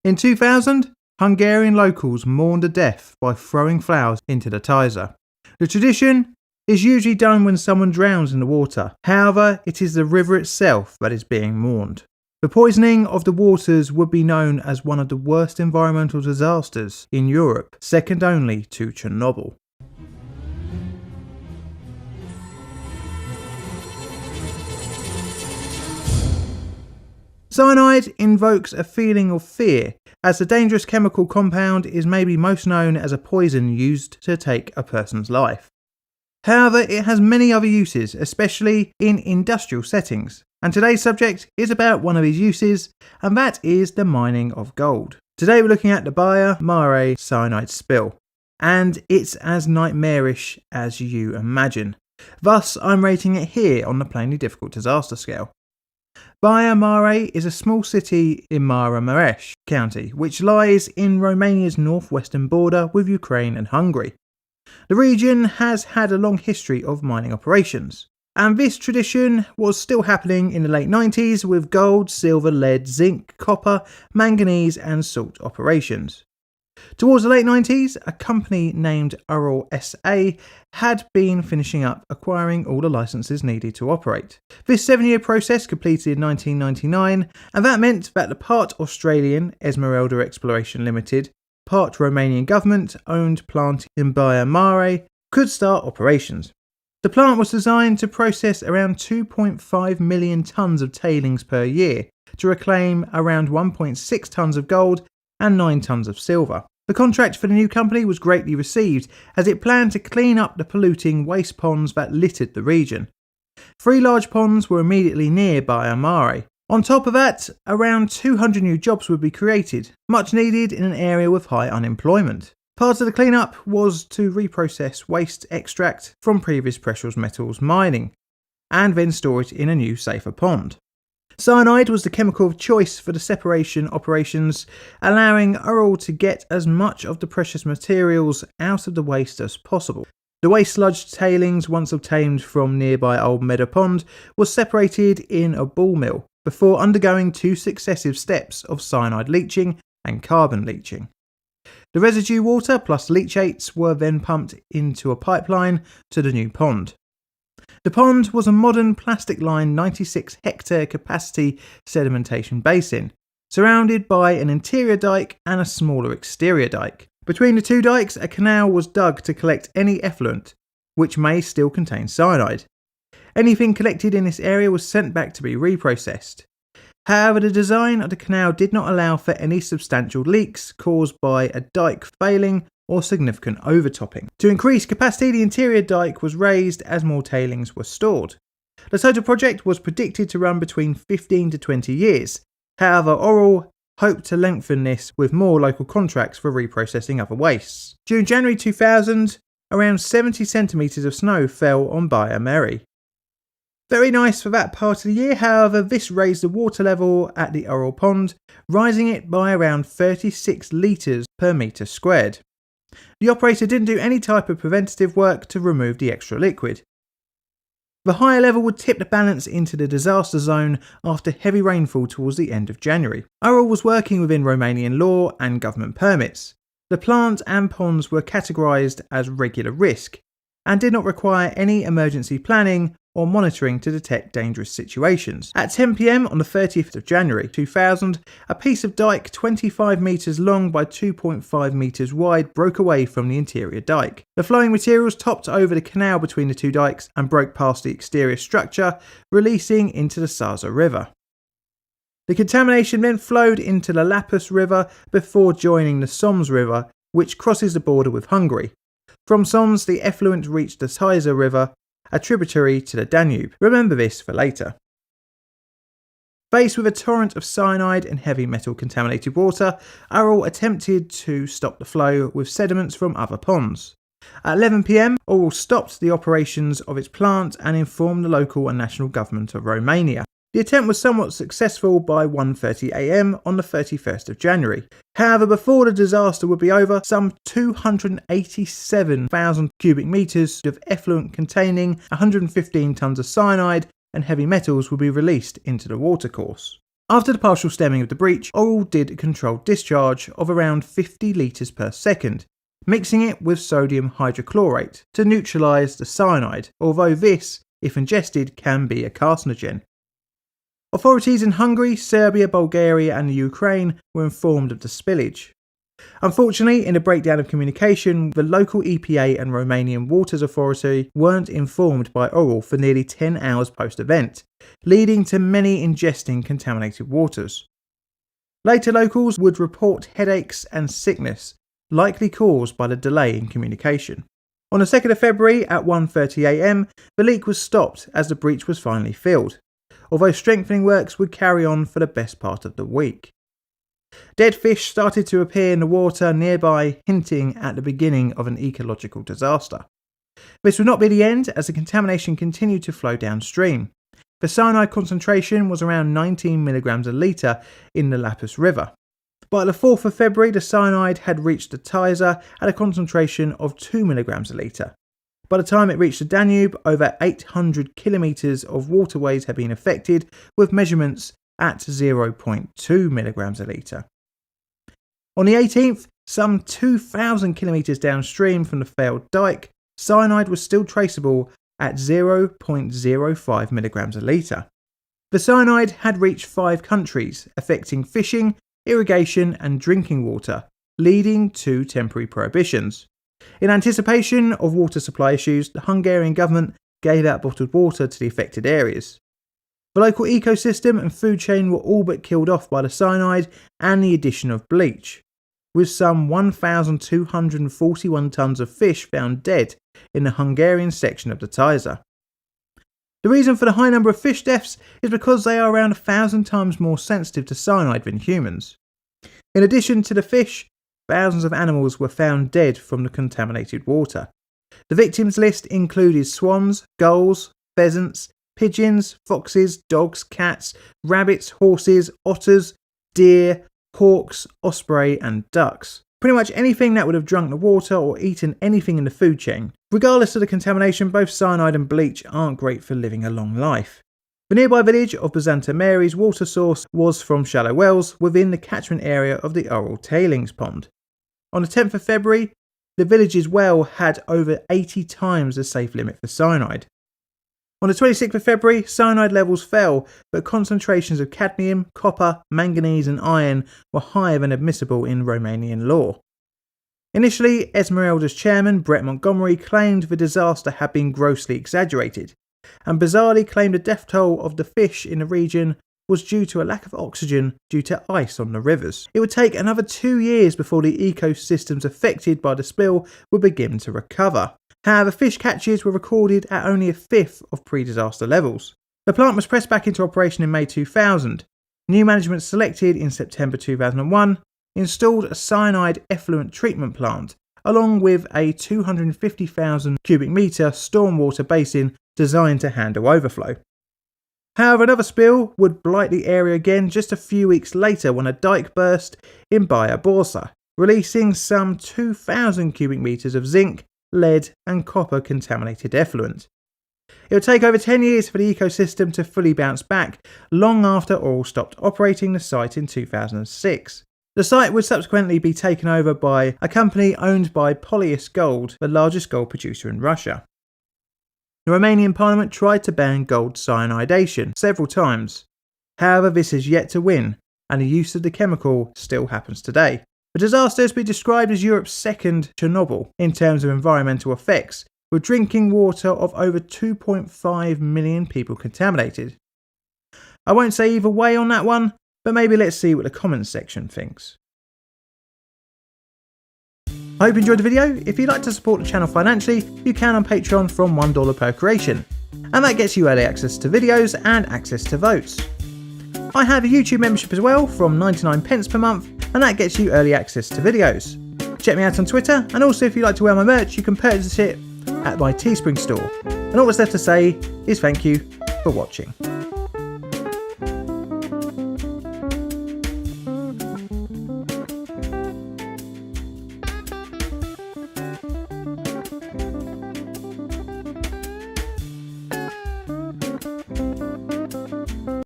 In 2000, Hungarian locals mourned a death by throwing flowers into the Tisza. The tradition is usually done when someone drowns in the water. However, it is the river itself that is being mourned. The poisoning of the waters would be known as one of the worst environmental disasters in Europe, second only to Chernobyl. Cyanide invokes a feeling of fear, as the dangerous chemical compound is maybe most known as a poison used to take a person's life. However, it has many other uses, especially in industrial settings, and today's subject is about one of these uses, and that is the mining of gold. Today we're looking at the Baia Mare cyanide spill, and it's as nightmarish as you imagine. Thus, I'm rating it here on the plainly difficult disaster scale. Baia Mare is a small city in Mare county, which lies in Romania's northwestern border with Ukraine and Hungary. The region has had a long history of mining operations, and this tradition was still happening in the late 90s with gold, silver, lead, zinc, copper, manganese and salt operations. Towards the late 90s, a company named Ural SA had been finishing up acquiring all the licenses needed to operate. This 7-year process completed in 1999, and that meant that the part Australian Esmeralda Exploration Limited, part Romanian government-owned plant in Baia Mare could start operations. The plant was designed to process around 2.5 million tonnes of tailings per year to reclaim around 1.6 tonnes of gold and 9 tonnes of silver. The contract for the new company was greatly received, as it planned to clean up the polluting waste ponds that littered the region. 3 large ponds were immediately near Baia Mare. On top of that, around 200 new jobs would be created, much needed in an area with high unemployment. Part of the cleanup was to reprocess waste extract from previous precious metals mining, and then store it in a new safer pond. Cyanide was the chemical of choice for the separation operations, allowing Ural to get as much of the precious materials out of the waste as possible. The waste sludge tailings, once obtained from nearby Old Meadow Pond, was separated in a ball mill before undergoing 2 successive steps of cyanide leaching and carbon leaching. The residue water plus leachates were then pumped into a pipeline to the new pond. The pond was a modern plastic-lined 96-hectare capacity sedimentation basin, surrounded by an interior dike and a smaller exterior dike. Between the 2 dikes, a canal was dug to collect any effluent, which may still contain cyanide. Anything collected in this area was sent back to be reprocessed. However, the design of the canal did not allow for any substantial leaks caused by a dike failing or significant overtopping. To increase capacity, the interior dike was raised as more tailings were stored. The total project was predicted to run between 15 to 20 years. However, Ural hoped to lengthen this with more local contracts for reprocessing other wastes. During January 2000, around 70 centimetres of snow fell on Baia Mare. Very nice for that part of the year, however, this raised the water level at the Ural pond, rising it by around 36 litres per metre squared. The operator didn't do any type of preventative work to remove the extra liquid. The higher level would tip the balance into the disaster zone after heavy rainfall towards the end of January. Ural was working within Romanian law and government permits. The plant and ponds were categorised as regular risk and did not require any emergency planning or monitoring to detect dangerous situations. At 10 p.m. on the 30th of January 2000, a piece of dike 25 metres long by 2.5 metres wide broke away from the interior dike. The flowing materials topped over the canal between the 2 dikes and broke past the exterior structure, releasing into the Tisza River. The contamination then flowed into the Lapus River before joining the Soms River, which crosses the border with Hungary. From Soms, the effluent reached the Tisza River, a tributary to the Danube. Remember this for later. Faced with a torrent of cyanide and heavy metal contaminated water, Ural attempted to stop the flow with sediments from other ponds. At 11 p.m, Ural stopped the operations of its plant and informed the local and national government of Romania. The attempt was somewhat successful by 1:30 a.m. on the 31st of January. However, before the disaster would be over, some 287,000 cubic metres of effluent containing 115 tonnes of cyanide and heavy metals would be released into the watercourse. After the partial stemming of the breach, Oral did a controlled discharge of around 50 litres per second, mixing it with sodium hydrochlorate to neutralise the cyanide, although this, if ingested, can be a carcinogen. Authorities in Hungary, Serbia, Bulgaria and the Ukraine were informed of the spillage. Unfortunately, in a breakdown of communication, the local EPA and Romanian Waters Authority weren't informed by Oral for nearly 10 hours post-event, leading to many ingesting contaminated waters. Later locals would report headaches and sickness, likely caused by the delay in communication. On the 2nd of February at 1:30 a.m, the leak was stopped as the breach was finally filled, although strengthening works would carry on for the best part of the week. Dead fish started to appear in the water nearby, hinting at the beginning of an ecological disaster. This would not be the end, as the contamination continued to flow downstream. The cyanide concentration was around 19 milligrams a litre in the Lapus River. By the 4th of February, the cyanide had reached the Tisza at a concentration of 2 milligrams a litre. By the time it reached the Danube, over 800 kilometres of waterways had been affected, with measurements at 0.2 milligrams a litre. On the 18th, some 2,000 kilometres downstream from the failed dike, cyanide was still traceable at 0.05 milligrams a litre. The cyanide had reached 5 countries, affecting fishing, irrigation and drinking water, leading to temporary prohibitions. In anticipation of water supply issues, the Hungarian government gave out bottled water to the affected areas. The local ecosystem and food chain were all but killed off by the cyanide and the addition of bleach, with some 1,241 tonnes of fish found dead in the Hungarian section of the Tisza. The reason for the high number of fish deaths is because they are around 1,000 times more sensitive to cyanide than humans. In addition to the fish, thousands of animals were found dead from the contaminated water. The victims list included swans, gulls, pheasants, pigeons, foxes, dogs, cats, rabbits, horses, otters, deer, hawks, osprey and ducks. Pretty much anything that would have drunk the water or eaten anything in the food chain. Regardless of the contamination, both cyanide and bleach aren't great for living a long life. The nearby village of Bazanta Mare's water source was from shallow wells within the catchment area of the Oral tailings pond. On the 10th of February, the village's well had over 80 times the safe limit for cyanide. On the 26th of February, cyanide levels fell, but concentrations of cadmium, copper, manganese and iron were higher than admissible in Romanian law. Initially, Esmeralda's chairman, Brett Montgomery, claimed the disaster had been grossly exaggerated, and bizarrely claimed the death toll of the fish in the region was due to a lack of oxygen due to ice on the rivers. It would take another 2 years before the ecosystems affected by the spill would begin to recover. However, fish catches were recorded at only a fifth of pre-disaster levels. The plant was pressed back into operation in May 2000. New management selected in September 2001 installed a cyanide effluent treatment plant, along with a 250,000 cubic metre stormwater basin designed to handle overflow. However, another spill would blight the area again just a few weeks later when a dike burst in Baia, releasing some 2,000 cubic metres of zinc, lead and copper contaminated effluent. It would take over 10 years for the ecosystem to fully bounce back, long after Oral stopped operating the site in 2006. The site would subsequently be taken over by a company owned by Polyus Gold, the largest gold producer in Russia. The Romanian Parliament tried to ban gold cyanidation several times. However, this has yet to win, and the use of the chemical still happens today. The disaster has been described as Europe's second Chernobyl in terms of environmental effects, with drinking water of over 2.5 million people contaminated. I won't say either way on that one, but maybe let's see what the comments section thinks. I hope you enjoyed the video. If you'd like to support the channel financially, you can on Patreon from $1 per creation, and that gets you early access to videos and access to votes. I have a YouTube membership as well from 99 pence per month, and that gets you early access to videos. Check me out on Twitter, and also if you like to wear my merch, you can purchase it at my Teespring store. And all that's left to say is thank you for watching.